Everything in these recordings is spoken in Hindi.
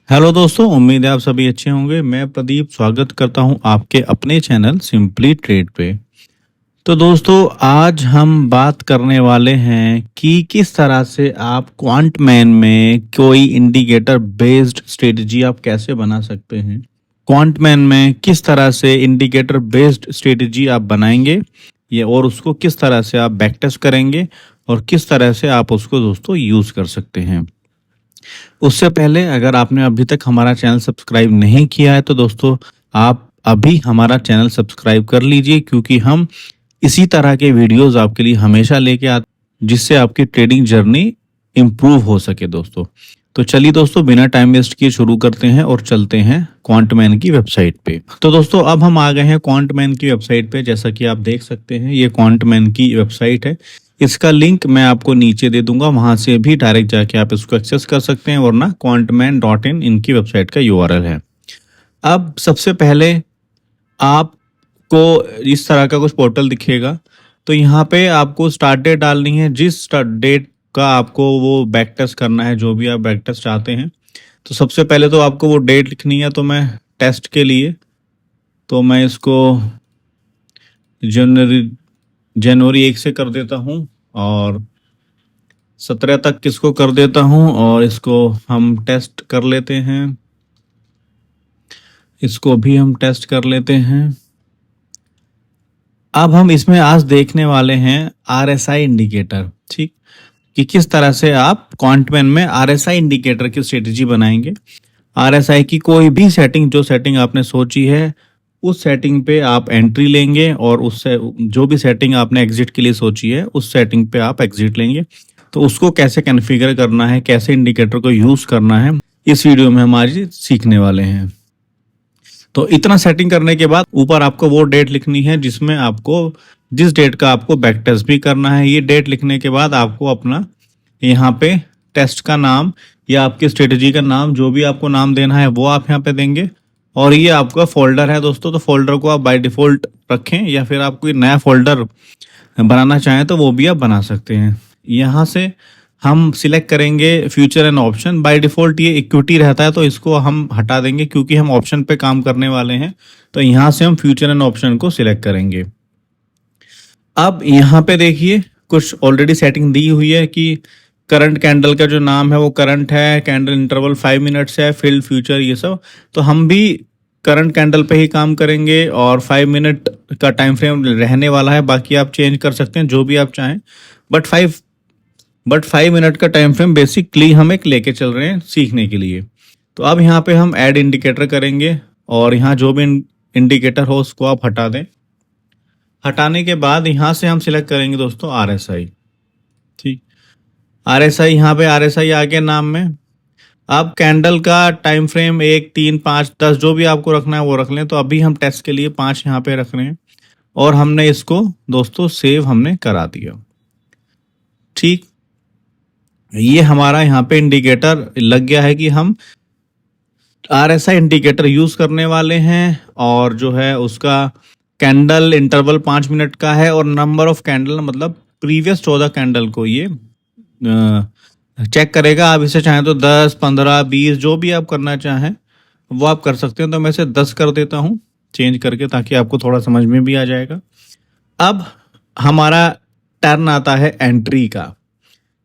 हेलो दोस्तों, उम्मीद है आप सभी अच्छे होंगे। मैं प्रदीप स्वागत करता हूं आपके अपने चैनल सिंपली ट्रेड पे। तो दोस्तों, आज हम बात करने वाले हैं कि किस तरह से आप क्वांटमैन में कोई इंडिकेटर बेस्ड स्ट्रेटजी आप कैसे बना सकते हैं। क्वांटमैन में किस तरह से इंडिकेटर बेस्ड स्ट्रेटजी आप बनाएंगे ये, और उसको किस तरह से आप बैक टेस्ट करेंगे और किस तरह से आप उसको दोस्तों यूज़ कर सकते हैं। उससे पहले अगर आपने अभी तक हमारा चैनल सब्सक्राइब नहीं किया है तो दोस्तों आप अभी हमारा चैनल सब्सक्राइब कर लीजिए, क्योंकि हम इसी तरह के वीडियोस आपके लिए हमेशा लेके आते जिससे आपकी ट्रेडिंग जर्नी इम्प्रूव हो सके दोस्तों। तो चलिए दोस्तों, बिना टाइम वेस्ट किए शुरू करते हैं और चलते हैं क्वांटमैन की वेबसाइट पे। तो दोस्तों अब हम आ गए हैं क्वांटमैन की वेबसाइट पे। जैसा कि आप देख सकते हैं ये क्वांटमैन की वेबसाइट है। इसका लिंक मैं आपको नीचे दे दूंगा, वहां से भी डायरेक्ट जाके आप इसको एक्सेस कर सकते हैं, वरना quantman.in इनकी वेबसाइट का यूआरएल है। अब सबसे पहले आपको इस तरह का कुछ पोर्टल दिखेगा। तो यहाँ पे आपको स्टार्ट डेट डालनी है, जिस स्टार्ट डेट का आपको वो बैक टेस्ट करना है, जो भी आप बैक टेस्ट चाहते हैं। तो सबसे पहले तो आपको वो डेट लिखनी है। तो मैं टेस्ट के लिए तो मैं इसको जनवरी 1 से कर देता हूँ और 17 तक किसको कर देता हूँ, और इसको हम टेस्ट कर लेते हैं। इसको भी हम टेस्ट कर लेते हैं। अब हम इसमें आज देखने वाले हैं आरएसआई इंडिकेटर, ठीक, कि किस तरह से आप क्वांटमैन में आरएसआई इंडिकेटर की स्ट्रेटजी बनाएंगे। आरएसआई की कोई भी सेटिंग, जो सेटिंग आपने सोची है उस सेटिंग पे आप एंट्री लेंगे, और उससे जो भी सेटिंग आपने एग्जिट के लिए सोची है उस सेटिंग पे आप एग्जिट लेंगे। तो उसको कैसे कॉन्फ़िगर करना है, कैसे इंडिकेटर को यूज करना है, इस वीडियो में हम आज सीखने वाले हैं। तो इतना सेटिंग करने के बाद ऊपर आपको वो डेट लिखनी है जिसमें आपको जिस डेट का आपको बैक टेस्ट भी करना है। ये डेट लिखने के बाद आपको अपना यहाँ पे टेस्ट का नाम या आपकी स्ट्रेटजी का नाम, जो भी आपको नाम देना है वो आप यहाँ पे देंगे। और ये आपका फोल्डर है दोस्तों, तो फोल्डर को आप बाय डिफॉल्ट रखें, या फिर आप कोई नया फोल्डर बनाना चाहें तो वो भी आप बना सकते हैं। यहाँ से हम सिलेक्ट करेंगे future and option. By default ये इक्विटी रहता है, तो इसको हम हटा देंगे क्योंकि हम ऑप्शन पे काम करने वाले हैं। तो यहाँ से हम फ्यूचर एंड ऑप्शन को सिलेक्ट करेंगे। अब यहाँ पे देखिए कुछ ऑलरेडी सेटिंग दी हुई है कि करंट कैंडल का जो नाम है वो करंट है, कैंडल इंटरवल 5 मिनट्स है, फिल फ्यूचर ये सब। तो हम भी करंट कैंडल पे ही काम करेंगे और 5 मिनट का टाइम फ्रेम रहने वाला है। बाकी आप चेंज कर सकते हैं जो भी आप चाहें, बट 5 मिनट का टाइम फ्रेम बेसिकली हम एक लेके चल रहे हैं सीखने के लिए। तो अब यहाँ पे हम ऐड इंडिकेटर करेंगे, और यहाँ जो भी इंडिकेटर हो उसको आप हटा दें। हटाने के बाद यहाँ से हम सिलेक्ट करेंगे दोस्तों आरएसआई, ठीक। आरएसआई, यहाँ पे आरएसआई आ गया नाम में। अब कैंडल का टाइम फ्रेम 1, 3, 5, 10 जो भी आपको रखना है वो रख लें। तो अभी हम टेस्ट के लिए 5 यहाँ पे रख रहे हैं, और हमने इसको दोस्तों सेव हमने करा दिया, ठीक। ये हमारा यहाँ पे इंडिकेटर लग गया है कि हम आरएसआई इंडिकेटर यूज करने वाले हैं, और जो है उसका कैंडल इंटरवल 5 मिनट का है, और नंबर ऑफ कैंडल मतलब प्रीवियस 14 कैंडल को ये चेक करेगा। आप इसे चाहें तो 10, 15, 20 जो भी आप करना चाहें वो आप कर सकते हैं। तो मैं इसे 10 कर देता हूँ चेंज करके, ताकि आपको थोड़ा समझ में भी आ जाएगा। अब हमारा टर्न आता है एंट्री का,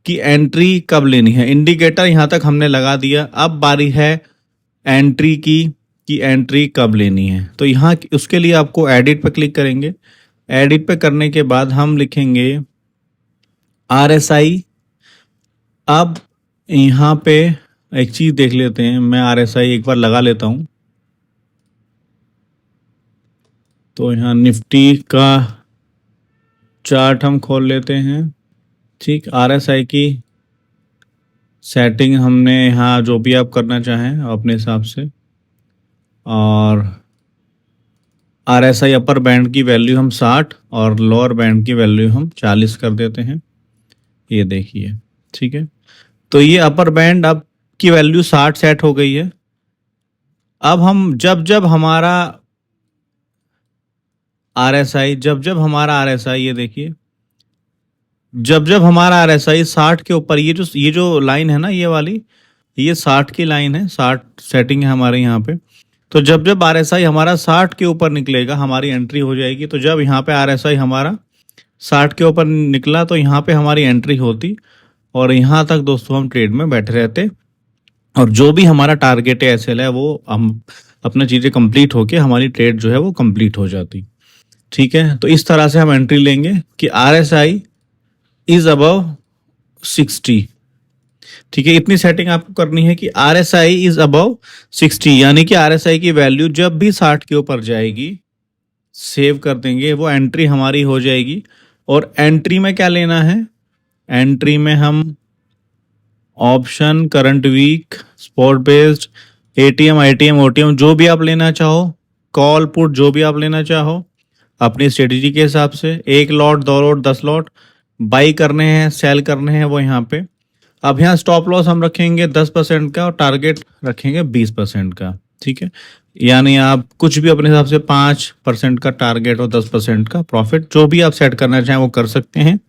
कि एंट्री कब लेनी है। इंडिकेटर यहाँ तक हमने लगा दिया, अब बारी है एंट्री की कि एंट्री कब लेनी है। तो यहाँ उसके लिए आपको एडिट पे क्लिक करेंगे। एडिट पे करने के बाद हम लिखेंगे आरएसआई। अब यहाँ पे एक चीज देख लेते हैं, मैं आरएसआई एक बार लगा लेता हूँ। तो यहाँ निफ्टी का चार्ट हम खोल लेते हैं, ठीक। आरएसआई की सेटिंग हमने यहाँ जो भी आप करना चाहें अपने हिसाब से, और आरएसआई अपर बैंड की वैल्यू हम 60 और लोअर बैंड की वैल्यू हम 40 कर देते हैं। ये देखिए, ठीक है। तो ये अपर बैंड अब की वैल्यू 60 सेट हो गई है। अब हम जब जब हमारा आरएसआई ये देखिए, जब जब हमारा आरएसआई 60 के ऊपर, ये जो लाइन है ना ये वाली, ये 60 की लाइन है, 60 सेटिंग है हमारे यहाँ पे। तो जब जब RSI हमारा 60 के ऊपर निकलेगा हमारी एंट्री हो जाएगी। तो जब यहाँ पे RSI हमारा 60 के ऊपर निकला तो यहाँ पे हमारी एंट्री होती और यहाँ तक दोस्तों हम ट्रेड में बैठे रहते और जो भी हमारा टारगेट है SL है वो हम अपना चीज़ें कंप्लीट होके हमारी ट्रेड जो है वो कंप्लीट हो जाती। ठीक है, तो इस तरह से हम एंट्री लेंगे कि RSI इज अबव 60। ठीक है, इतनी सेटिंग आपको करनी है कि RSI इज अबव 60, यानी कि RSI की वैल्यू जब भी 60 के ऊपर जाएगी सेव कर देंगे, वो एंट्री हमारी हो जाएगी। और एंट्री में क्या लेना है, एंट्री में हम option, current week, spot based, ATM, ITM, OTM जो भी आप लेना चाहो, कॉल पुट जो भी आप लेना चाहो अपनी स्ट्रेटेजी के हिसाब से, 1 लॉट, 2 लॉट, 10 लॉट बाई करने हैं, सेल करने हैं वो यहाँ पे। अब यहाँ स्टॉप लॉस हम रखेंगे 10% का और टारगेट रखेंगे 20% का। ठीक है, यानी आप कुछ भी अपने हिसाब से 5% का टारगेट और 10% का प्रॉफिट जो भी आप सेट करना चाहें वो कर सकते हैं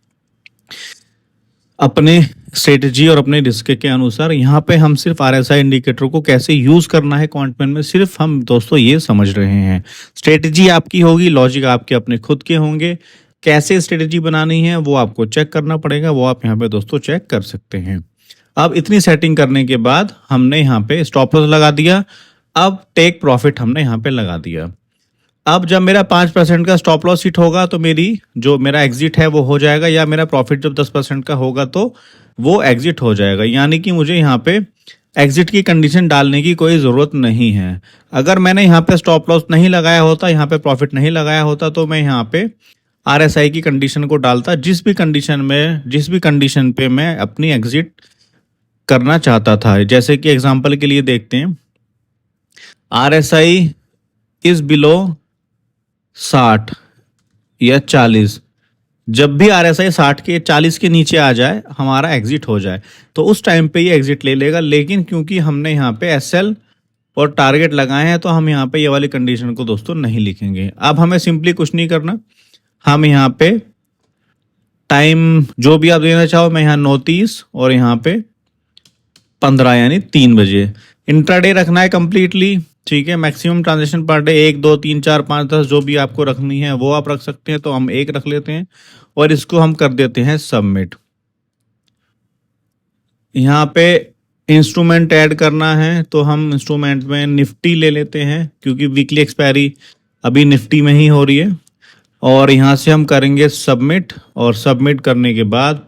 अपने स्ट्रेटेजी और अपने रिस्क के अनुसार। यहाँ पे हम सिर्फ RSI इंडिकेटर को कैसे यूज करना है क्वांटमैन में सिर्फ हम दोस्तों ये समझ रहे हैं। स्ट्रेटेजी आपकी होगी, लॉजिक आपके अपने खुद के होंगे, कैसे स्ट्रेटेजी बनानी है वो आपको चेक करना पड़ेगा, वो आप यहाँ पे दोस्तों चेक कर सकते हैं। अब इतनी सेटिंग करने के बाद हमने यहाँ पे स्टॉप लॉस लगा दिया, अब टेक प्रॉफिट हमने यहाँ पे लगा दिया। अब जब मेरा 5% का स्टॉप लॉस हिट होगा तो मेरी जो मेरा एग्जिट है वो हो जाएगा, या मेरा प्रॉफिट जब 10% का होगा तो वो एग्जिट हो जाएगा। यानी कि मुझे यहाँ पे एग्जिट की कंडीशन डालने की कोई ज़रूरत नहीं है। अगर मैंने यहाँ पे स्टॉप लॉस नहीं लगाया होता, यहाँ पे प्रॉफिट नहीं लगाया होता, तो मैं यहाँ पे RSI की कंडीशन को डालता, जिस भी कंडीशन पे मैं अपनी एग्जिट करना चाहता था। जैसे कि एग्जांपल के लिए देखते हैं, RSI इज बिलो 60 या 40, जब भी RSI 60 के 40 के नीचे आ जाए हमारा एग्जिट हो जाए तो उस टाइम पे ये एग्जिट ले लेगा। लेकिन क्योंकि हमने यहाँ पे SL और टारगेट लगाए हैं तो हम यहाँ पे ये वाली कंडीशन को दोस्तों नहीं लिखेंगे। अब हमें सिंपली कुछ नहीं करना, हम यहाँ पे टाइम जो भी आप देना चाहो, मैं यहाँ 9:30 और यहाँ पे 15 यानी 3 बजे इंट्राडे रखना है कंप्लीटली। ठीक है, मैक्सिमम ट्रांजेक्शन पर डे 1, 2, 3, 4, 5, 10 जो भी आपको रखनी है वो आप रख सकते हैं। तो हम 1 रख लेते हैं और इसको हम कर देते हैं सबमिट। यहाँ पे इंस्ट्रूमेंट ऐड करना है तो हम इंस्ट्रूमेंट में निफ्टी ले लेते हैं क्योंकि वीकली एक्सपायरी अभी निफ्टी में ही हो रही है। और यहाँ से हम करेंगे सबमिट, और सबमिट करने के बाद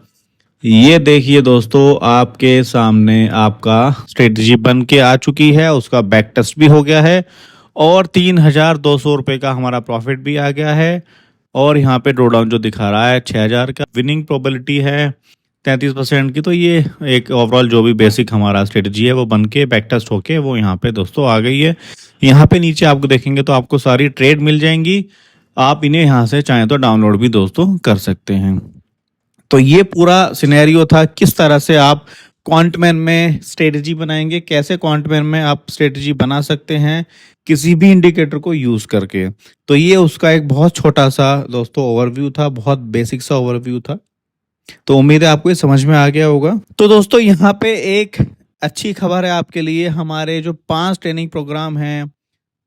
ये देखिए दोस्तों आपके सामने आपका स्ट्रेटजी बन के आ चुकी है, उसका बैक टेस्ट भी हो गया है और 3,200 रुपये का हमारा प्रॉफिट भी आ गया है। और यहाँ पे ड्रॉडाउन जो दिखा रहा है 6,000 का, विनिंग प्रोबेबिलिटी है 33% की। तो ये एक ओवरऑल जो भी बेसिक हमारा स्ट्रेटजी है वो बन के बैक टेस्ट होके वो यहाँ पे दोस्तों आ गई है। यहाँ पे नीचे आपको देखेंगे तो आपको सारी ट्रेड मिल जाएंगी, आप इन्हें यहाँ से चाहें तो डाउनलोड भी दोस्तों कर सकते हैं। तो ये पूरा सिनेरियो था किस तरह से आप क्वांटमैन में स्ट्रेटजी बनाएंगे, कैसे क्वांटमैन में आप स्ट्रेटजी बना सकते हैं किसी भी इंडिकेटर को यूज करके। तो ये उसका एक बहुत छोटा सा दोस्तों ओवरव्यू था, बहुत बेसिक सा ओवरव्यू था। तो उम्मीद है आपको ये समझ में आ गया होगा। तो दोस्तों यहाँ पे एक अच्छी खबर है आपके लिए, हमारे जो 5 ट्रेनिंग प्रोग्राम हैं,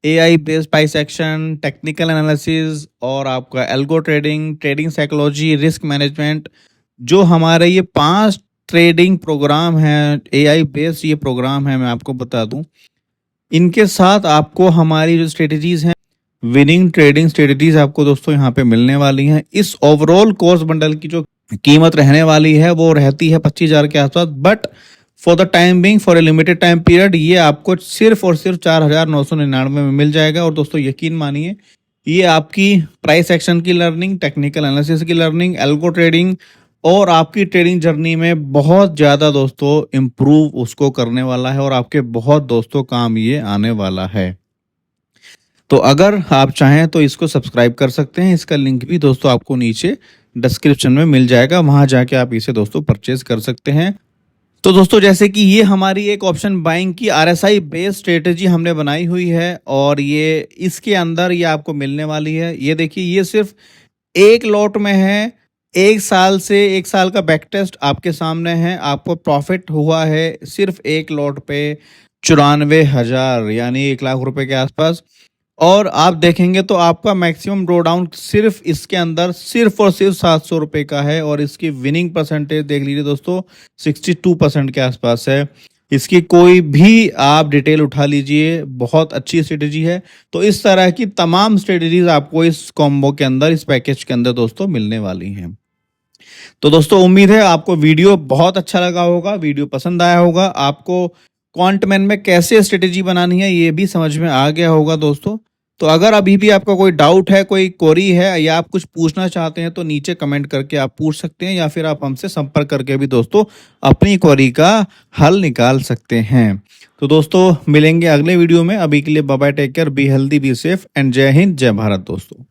AI based price action, technical analysis और आपका algo trading, trading psychology, risk management, जो हमारे ये 5 ट्रेडिंग प्रोग्राम हैं, AI बेस्ड ये प्रोग्राम है, मैं आपको बता दूं, इनके साथ आपको हमारी जो स्ट्रेटजीज हैं, विनिंग ट्रेडिंग स्ट्रेटजीज आपको दोस्तों यहाँ पे मिलने वाली हैं। इस ओवरऑल कोर्स बंडल की जो कीमत रहने वाली है वो रहती है 25,000 के आसपास, but for the time being, for a limited time period, ये आपको सिर्फ और सिर्फ 4,999 में मिल जाएगा। और दोस्तों यकीन मानिए ये आपकी प्राइस एक्शन की लर्निंग, टेक्निकल एनालिसिस की लर्निंग, एल्गो ट्रेडिंग और आपकी ट्रेडिंग जर्नी में बहुत ज़्यादा दोस्तों इम्प्रूव उसको करने वाला है और आपके बहुत दोस्तों काम ये आने वाला है। तो अगर आप चाहें तो इसको सब्सक्राइब कर सकते हैं, इसका लिंक भी दोस्तों आपको नीचे डिस्क्रिप्शन में मिल जाएगा, वहां जाके आप इसे दोस्तों परचेज कर सकते हैं। तो दोस्तों जैसे कि ये हमारी एक ऑप्शन बाइंग की RSI बेस्ड स्ट्रेटेजी हमने बनाई हुई है और ये इसके अंदर ये आपको मिलने वाली है। ये देखिए ये सिर्फ 1 लॉट में है, एक साल का बैक टेस्ट आपके सामने है। आपको प्रॉफिट हुआ है सिर्फ एक लॉट पे 94,000 यानी 1 लाख रुपए के आसपास। और आप देखेंगे तो आपका मैक्सिमम ड्रॉ डाउन सिर्फ इसके अंदर सिर्फ और सिर्फ 700 रुपए का है। और इसकी विनिंग परसेंटेज देख लीजिए दोस्तों, 62% के आसपास है। इसकी कोई भी आप डिटेल उठा लीजिए, बहुत अच्छी स्ट्रेटेजी है। तो इस तरह की तमाम स्ट्रेटेजीज आपको इस कॉम्बो के अंदर, इस पैकेज के अंदर दोस्तों मिलने वाली हैं। तो दोस्तों उम्मीद है आपको वीडियो बहुत अच्छा लगा होगा, वीडियो पसंद आया होगा, आपको क्वांटमैन में कैसे स्ट्रेटेजी बनानी है ये भी समझ में आ गया होगा दोस्तों। तो अगर अभी भी आपका कोई डाउट है, कोई क्वेरी है या आप कुछ पूछना चाहते हैं तो नीचे कमेंट करके आप पूछ सकते हैं, या फिर आप हमसे संपर्क करके भी दोस्तों अपनी क्वेरी का हल निकाल सकते हैं। तो दोस्तों मिलेंगे अगले वीडियो में। अभी के लिए bye bye, take care, be healthy, be safe and जय हिंद, जय भारत दोस्तों।